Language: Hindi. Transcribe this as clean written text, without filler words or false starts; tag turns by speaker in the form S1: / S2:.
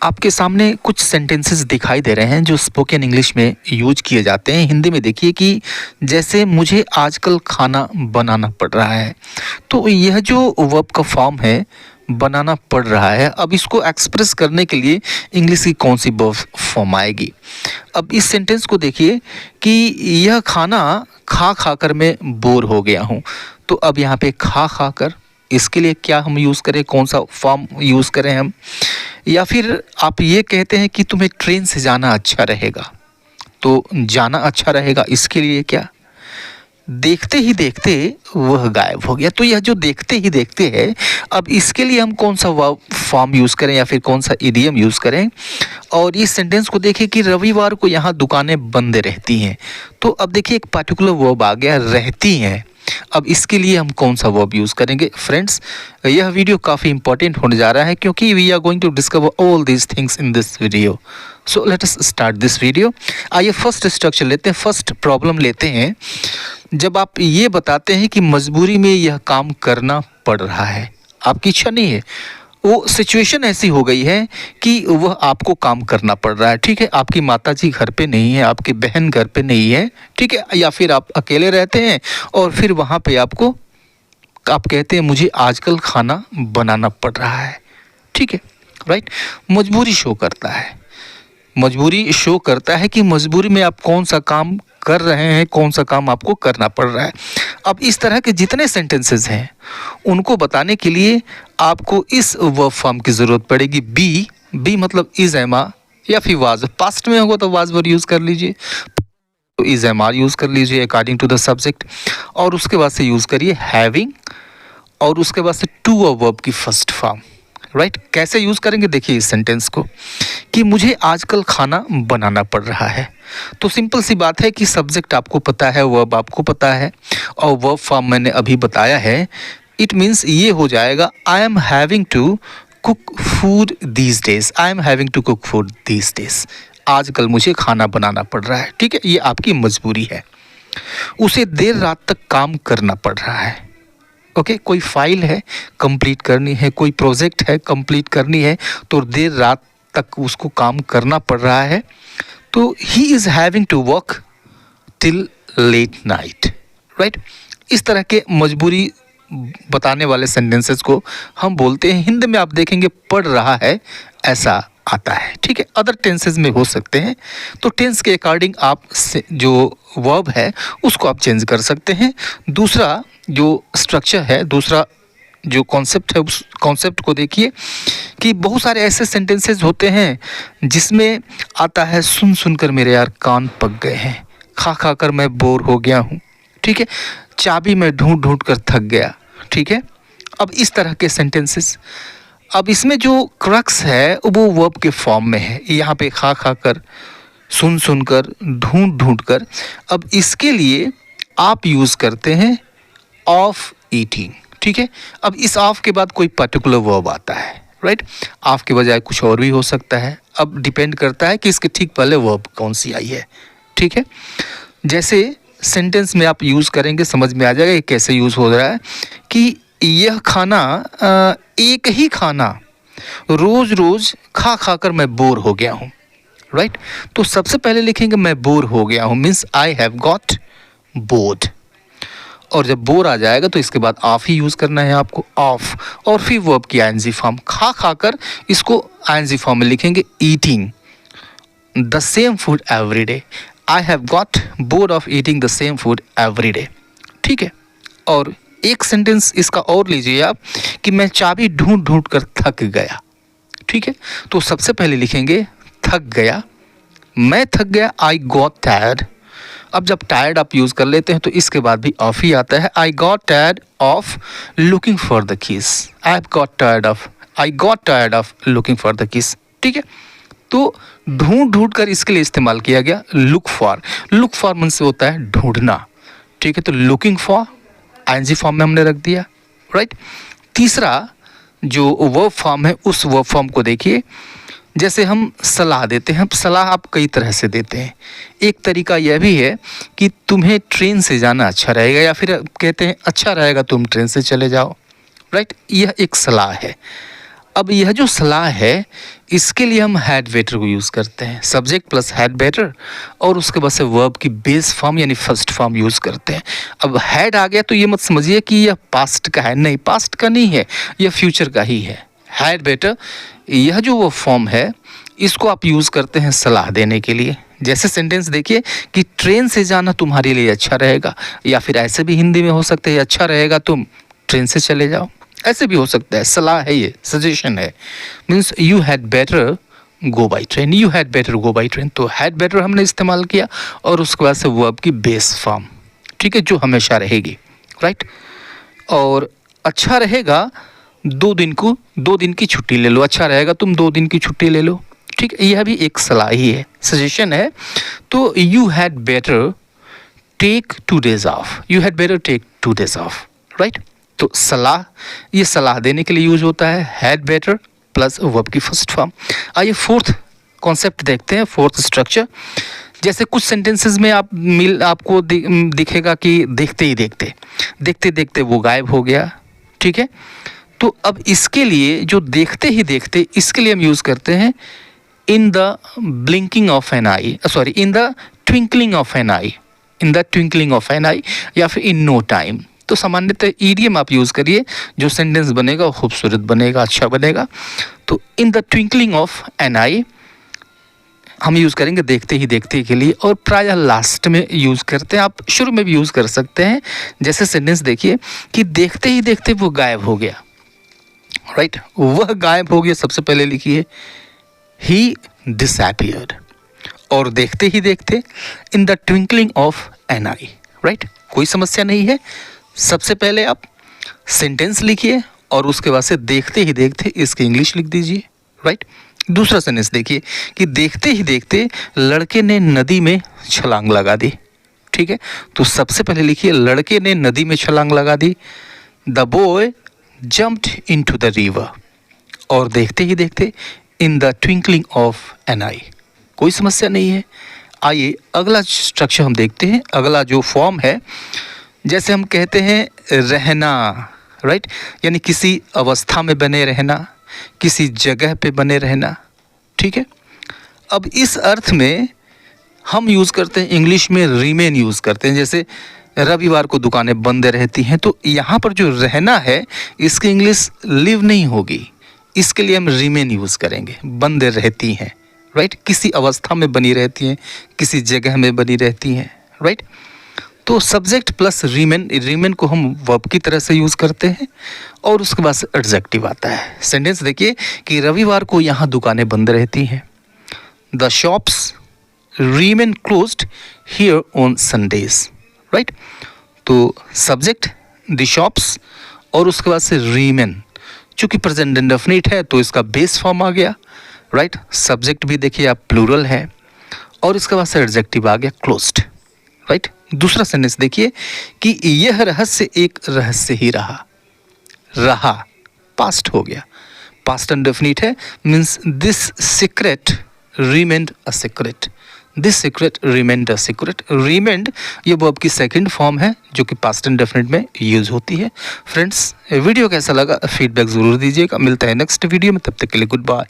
S1: आपके सामने कुछ सेंटेंसेस दिखाई दे रहे हैं जो स्पोकन इंग्लिश में यूज किए जाते हैं। हिंदी में देखिए कि जैसे मुझे आजकल खाना बनाना पड़ रहा है। तो यह जो वर्ब का फॉर्म है बनाना पड़ रहा है, अब इसको एक्सप्रेस करने के लिए इंग्लिश की कौन सी वर्ब फॉर्म आएगी। अब इस सेंटेंस को देखिए कि यह खाना खा खा कर मैं बोर हो गया हूँ। तो अब यहाँ पे खा खा कर, इसके लिए क्या हम यूज़ करें, कौन सा फॉर्म यूज़ करें हम। या फिर आप ये कहते हैं कि तुम्हें ट्रेन से जाना अच्छा रहेगा, तो जाना अच्छा रहेगा, इसके लिए क्या। देखते ही देखते वह गायब हो गया। तो यह जो देखते ही देखते है, अब इसके लिए हम कौन सा वर्ब फॉर्म यूज़ करें या फिर कौन सा इडियम यूज़ करें। और इस सेंटेंस को देखिए कि रविवार को यहाँ दुकानें बंद रहती हैं। तो अब देखिए एक पर्टिकुलर वर्ब आ गया, रहती हैं। अब इसके लिए हम कौन सा वर्ब यूज़ करेंगे। फ्रेंड्स, यह वीडियो काफ़ी इंपॉर्टेंट होने जा रहा है क्योंकि we are going to discover all these things in this video. So let us start this video. आइए फर्स्ट स्ट्रक्चर लेते हैं, फर्स्ट प्रॉब्लम लेते हैं। जब आप ये बताते हैं कि मजबूरी में यह काम करना पड़ रहा है, आपकी इच्छा नहीं है, वो सिचुएशन ऐसी हो गई है कि वह आपको काम करना पड़ रहा है, ठीक है। आपकी माताजी घर पे नहीं है, आपकी बहन घर पे नहीं है, ठीक है, या फिर आप अकेले रहते हैं और फिर वहाँ पे आप कहते हैं मुझे आजकल खाना बनाना पड़ रहा है, ठीक है, राइट। मजबूरी शो करता है, मजबूरी शो करता है कि मजबूरी में आप कौन सा काम कर रहे हैं, कौन सा काम आपको करना पड़ रहा है। अब इस तरह के जितने सेंटेंसेस हैं उनको बताने के लिए आपको इस वर्ब फॉर्म की ज़रूरत पड़ेगी। बी मतलब इज एम आर या फिर वाज। पास्ट में होगा तो वाज वर्ड यूज़ कर लीजिए, तो इज एम आर यूज़ कर लीजिए अकॉर्डिंग टू द सब्जेक्ट। और उसके बाद से यूज़ करिए हैविंग, और उसके बाद से टू अ वर्ब की फर्स्ट फॉर्म, राइट। कैसे यूज़ करेंगे देखिए इस सेंटेंस को कि मुझे आजकल खाना बनाना पड़ रहा है। तो सिंपल सी बात है कि सब्जेक्ट आपको पता है, वर्ब आपको पता है, और वर्ब फॉर्म मैंने अभी बताया है। इट मीन्स ये हो जाएगा I am having to cook food these days. I am having to cook food these days. आजकल मुझे खाना बनाना पड़ रहा है, ठीक है, ये आपकी मजबूरी है। उसे देर रात तक काम करना पड़ रहा है, ओके। कोई फाइल है कंप्लीट करनी है, कोई प्रोजेक्ट है कंप्लीट करनी है, तो देर रात तक उसको काम करना पड़ रहा है। तो he is having to work till late night, right. इस तरह के मजबूरी बताने वाले सेंटेंसेस को हम बोलते हैं, हिंदी में आप देखेंगे पढ़ रहा है ऐसा आता है, ठीक है। अदर टेंसेस में हो सकते हैं, तो टेंस के अकॉर्डिंग आप जो वर्ब है उसको आप चेंज कर सकते हैं। दूसरा जो स्ट्रक्चर है, दूसरा जो कॉन्सेप्ट है, उस कॉन्सेप्ट को देखिए कि बहुत सारे ऐसे सेंटेंसेस होते हैं जिसमें आता है सुन सुनकर मेरे यार कान पक गए हैं, खा खा कर मैं बोर हो गया हूँ, ठीक है, चाबी मैं ढूंढ ढूंढ कर थक गया, ठीक है। अब इस तरह के सेंटेंसेस, अब इसमें जो क्रक्स है वो वर्ब के फॉर्म में है। यहाँ पे खा खा कर, सुन सुन कर, ढूंढ ढूंढ कर। अब इसके लिए आप यूज़ करते हैं ऑफ ईटिंग, ठीक है। अब इस ऑफ के बाद कोई पर्टिकुलर वर्ब आता है, राइट। ऑफ के बजाय कुछ और भी हो सकता है, अब डिपेंड करता है कि इसके ठीक पहले वर्ब कौन सी आई है, ठीक है। जैसे सेंटेंस में आप यूज़ करेंगे समझ में आ जाएगा ये कैसे यूज़ हो रहा है कि यह खाना एक ही खाना रोज़ रोज़ खा खा कर मैं बोर हो गया हूँ, राइट। तो सबसे पहले लिखेंगे मैं बोर हो गया हूँ, means I have got bored. और जब बोर आ जाएगा तो इसके बाद ऑफ ही यूज़ करना है आपको, ऑफ। और फिर वर्ब की आईएनजी फॉर्म, खा खा कर इसको आईएनजी फॉर्म में लिखेंगे eating the same food every day. I have got bored of eating the same food every day, ठीक है। और एक सेंटेंस इसका और लीजिए आप कि मैं चाबी ढूंढ ढूंढ कर थक गया, ठीक है। तो सबसे पहले लिखेंगे थक गया, मैं थक गया, आई गॉट टायर्ड। अब जब टायर्ड आप यूज़ कर लेते हैं तो इसके बाद भी ऑफ ही आता है, I got tired of looking for the keys. I got tired of looking for the keys, ठीक है। तो ढूंढ ढूंढ कर इसके लिए इस्तेमाल किया गया लुक फॉर। लुक फॉर मन से होता है ढूंढना, ठीक है। तो लुकिंग फॉर आईएनजी फॉर्म में हमने रख दिया, राइट। तीसरा जो वर्ब फॉर्म है उस वर्ब फॉर्म को देखिए। जैसे हम सलाह देते हैं, सलाह आप कई तरह से देते हैं। एक तरीका यह भी है कि तुम्हें ट्रेन से जाना अच्छा रहेगा, या फिर कहते हैं अच्छा रहेगा तुम ट्रेन से चले जाओ, राइट। यह एक सलाह है। अब यह जो सलाह है इसके लिए हम हैड बेटर को यूज़ करते हैं, सब्जेक्ट प्लस हैड बेटर, और उसके बाद से वर्ब की बेस फॉर्म यानी फर्स्ट फॉर्म यूज़ करते हैं। अब हैड आ गया तो ये मत समझिए कि यह पास्ट का है, नहीं, पास्ट का नहीं है, यह फ्यूचर का ही है। हैड बेटर यह जो वो फॉर्म है, इसको आप यूज़ करते हैं सलाह देने के लिए। जैसे सेंटेंस देखिए कि ट्रेन से जाना तुम्हारे लिए अच्छा रहेगा, या फिर ऐसे भी हिंदी में हो सकता है अच्छा रहेगा तुम ट्रेन से चले जाओ, ऐसे भी हो सकता है, सलाह है, ये सजेशन है। Means you had better go by train, you had better go by train. तो हैड बेटर हमने इस्तेमाल किया, और उसके बाद से वर्ब की बेस फॉर्म, ठीक है, जो हमेशा रहेगी, राइट। और अच्छा रहेगा 2 दिन की छुट्टी ले लो, अच्छा रहेगा तुम 2 दिन की छुट्टी ले लो, ठीक है, यह भी एक सलाह ही है, सजेशन है। तो you had better take 2 days off, you had better take 2 days off, right. तो सलाह, ये सलाह देने के लिए यूज होता है, हैड बेटर प्लस वर्ब की फर्स्ट फॉर्म। आइए फोर्थ कॉन्सेप्ट देखते हैं, फोर्थ स्ट्रक्चर। जैसे कुछ सेंटेंसेस में आपको दिखेगा कि देखते देखते वो गायब हो गया, ठीक है। तो अब इसके लिए जो देखते ही देखते, इसके लिए हम यूज़ करते हैं in the blinking of an eye, sorry, in the twinkling of an eye, in the twinkling of an eye, या फिर इन नो टाइम। तो सामान्यतः ईडियम आप यूज़ करिए, जो सेंटेंस बनेगा वो खूबसूरत बनेगा, अच्छा बनेगा। तो in the twinkling of an eye हम यूज़ करेंगे देखते ही देखते के लिए, और प्रायः लास्ट में यूज़ करते हैं, आप शुरू में भी यूज़ कर सकते हैं। जैसे सेंटेंस देखिए कि देखते ही देखते वो गायब हो गया, राइट, वह गायब हो गया, सबसे पहले लिखिए ही डिसअपीयर्ड, और देखते ही देखते in the twinkling of an eye, right. कोई समस्या नहीं है, सबसे पहले आप सेंटेंस लिखिए और उसके बाद से देखते ही देखते इसकी इंग्लिश लिख दीजिए, राइट। दूसरा सेंटेंस देखिए कि देखते ही देखते लड़के ने नदी में छलांग लगा दी, ठीक है। तो सबसे पहले लिखिए लड़के ने नदी में छलांग लगा दी, the boy jumped into the river, और देखते ही देखते in the twinkling of an eye. कोई समस्या नहीं है। आइए अगला स्ट्रक्चर हम देखते हैं, अगला जो फॉर्म है, जैसे हम कहते हैं रहना, राइट, यानी किसी अवस्था में बने रहना, किसी जगह पे बने रहना, ठीक है। अब इस अर्थ में हम यूज़ करते हैं, इंग्लिश में रिमेन यूज़ करते हैं। जैसे रविवार को दुकानें बंद रहती हैं, तो यहाँ पर जो रहना है इसकी इंग्लिश लिव नहीं होगी, इसके लिए हम रिमेन यूज़ करेंगे, बंद रहती हैं, राइट, किसी अवस्था में बनी रहती हैं, किसी जगह में बनी रहती हैं, राइट। तो सब्जेक्ट प्लस रिमेन को हम वर्ब की तरह से यूज़ करते हैं, और उसके बाद से एडजेक्टिव आता है। सेंटेंस देखिए कि रविवार को यहाँ दुकानें बंद रहती हैं, the shops remain closed here on Sundays, right. तो सब्जेक्ट द शॉप्स, और उसके बाद से रिमेन, चूँकि प्रेजेंट इंडेफिनिट है तो इसका बेस फॉर्म आ गया, राइट। सब्जेक्ट भी देखिए आप प्लूरल है, और इसके बाद से एडजेक्टिव आ गया क्लोज्ड, राइट। दूसरा सेंटेंस देखिए कि यह रहस्य एक रहस्य ही रहा, पास्ट हो गया, पास्ट इंडेफिनिट है, means this secret remained a secret, this secret remained a secret. Remained ये वर्ब की सेकंड फॉर्म है जो कि पास्ट इंडेफिनिट में यूज होती है। फ्रेंड्स, वीडियो कैसा लगा फीडबैक ज़रूर दीजिएगा, मिलता है नेक्स्ट वीडियो में, तब तक के लिए गुड बाय।